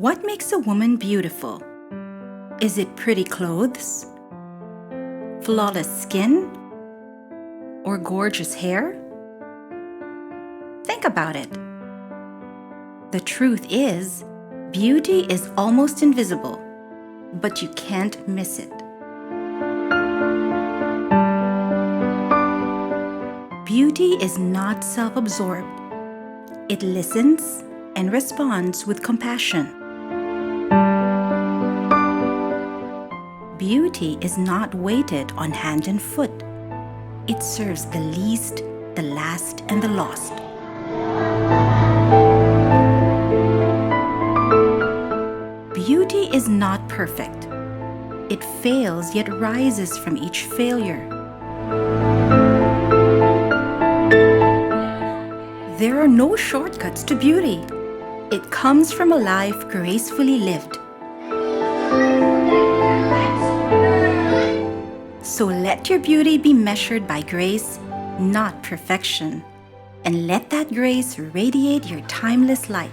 What makes a woman beautiful? Is it pretty clothes, flawless skin, or gorgeous hair? Think about it. The truth is, beauty is almost invisible, but you can't miss it. Beauty is not self-absorbed. It listens and responds with compassion. Beauty is not weighted on hand and foot. It serves the least, the last, and the lost. Beauty is not perfect. It fails yet rises from each failure. There are no shortcuts to beauty. It comes from a life gracefully lived. So let your beauty be measured by grace, not perfection, and let that grace radiate your timeless light.